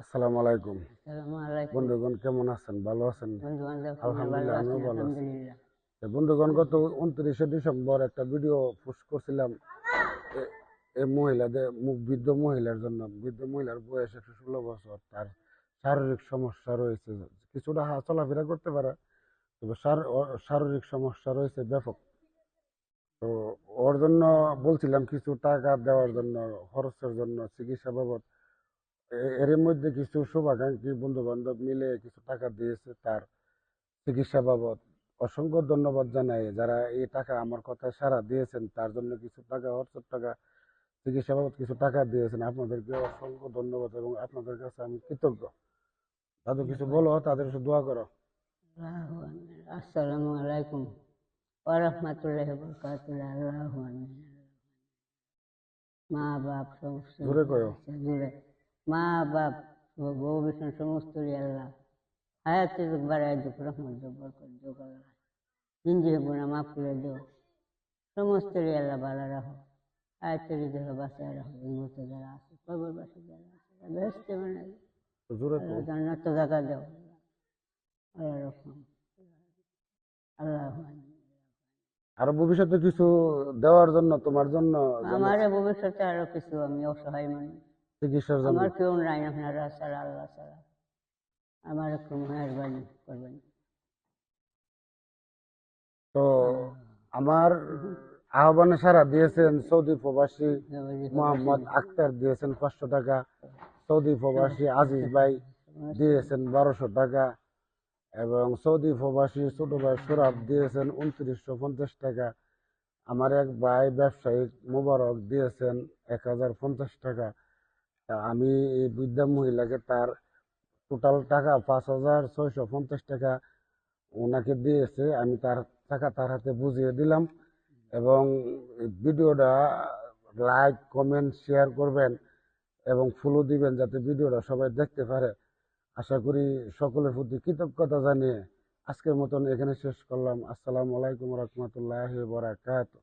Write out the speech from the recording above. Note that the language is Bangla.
আসসালামু আলাইকুম। আসসালামু আলাইকুম। বন্ধুগণ কেমন আছেন? ভালো আছেন? বন্ধু-বান্ধব সবাই ভালো আলহামদুলিল্লাহ আমিও আছেন? ভালো আছি। আলহামদুলিল্লাহ। বন্ধুগণ গত ২৯শে ডিসেম্বর একটা ভিডিও পোস্ট করছিলাম। এ এ মহিলাদের বৃদ্ধ মহিলার জন্য। বৃদ্ধ মহিলার বয়স ১১৬ বছর। তার শারীরিক সমস্যা রয়েছে। কিছুটা চলাফেরা করতে পারে। তবে শারীরিক সমস্যা রয়েছে ব্যাপক। তো ওর জন্য বলছিলাম কিছু টাকা দেওয়ার জন্য, খরচের জন্য, চিকিৎসা বাবদ। এর মধ্যে কিছু শুভাকাঙ্ক্ষী বন্ধু বান্ধব মিলে কিছু টাকা দিয়েছে তার চিকিৎসা বাবদ। অসংখ্য ধন্যবাদ জানাই যারা এই টাকা আমার কথায় সাড়া দিয়েছেন, তার জন্য কিছু টাকা, হোয়াটসঅ্যাপ টাকা, চিকিৎসা বাবদ কিছু টাকা দিয়েছেন। আপনাদেরকে অসংখ্য ধন্যবাদ এবং আপনাদের কাছে আমি কৃতজ্ঞ। তাদের কিছু বলো, তাদের কিছু দোয়া করো। আল্লাহু আকবার। আসসালামু আলাইকুম ওয়া রাহমাতুল্লাহি ওয়া বারাকাতুহু। আল্লাহু আকবার। মা বাপ সমস্ত জোরে কয়ো। জুড়ে মা বাপ বউ বিষ্ণু সমস্ত আল্লাহ হায়াতের বাড়ায় দুঃখ রহমত বরকত যোগ আল্লাহ জিন্দিগি গুনাহ মাফ করে দিও সমস্ত আল্লাহ ভালো রাখো হায়াতের দেহ বাঁচায় রাখো এই মুহূর্তে যারা আছে কবরবাসী যারা আছে ব্যস্ত বানাই জোরে কো। আল্লাহ জান্নাত জায়গা দাও আল্লাহ রকম আল্লাহ আরো ভবিষ্যতে কিছু দেওয়ার জন্য তোমার জন্য যেন আমার ভবিষ্যতে আরো কিছু আমি অসহায় মানুষ চিকিৎসার জন্য। আমার কেউ নাই আপনারা ছাড়া আল্লাহ ছাড়া আমার একটু মেহরবানি করবেন তো আমার আহ্বানে সাড়া দিয়েছেন সৌদি প্রবাসী মোহাম্মদ আক্তার, দিয়েছেন ৫০০ টাকা। সৌদি প্রবাসী আজিজ ভাই দিয়েছেন ১২০০ টাকা এবং সৌদি প্রবাসী ছোট ভাই সুরাব দিয়েছেন ২৯৫০ টাকা। আমার এক ভাই ব্যবসায়িক মোবারক দিয়েছেন ১০৫০ টাকা। আমি এই বৃদ্ধা মহিলাকে তার টোটাল টাকা ৫,৬৫০ টাকা ওনাকে দিয়েছে। আমি তার টাকা তার হাতে বুঝিয়ে দিলাম এবং ভিডিওটা লাইক, কমেন্ট, শেয়ার করবেন এবং ফলো দিবেন যাতে ভিডিওটা সবাই দেখতে পারে। আশা করি সকলের প্রতি কৃতজ্ঞতা জানিয়ে আজকের মতন এখানে শেষ করলাম। আসসালামু আলাইকুম রহমতুল্লাহি ওয়া বারাকাতুহু।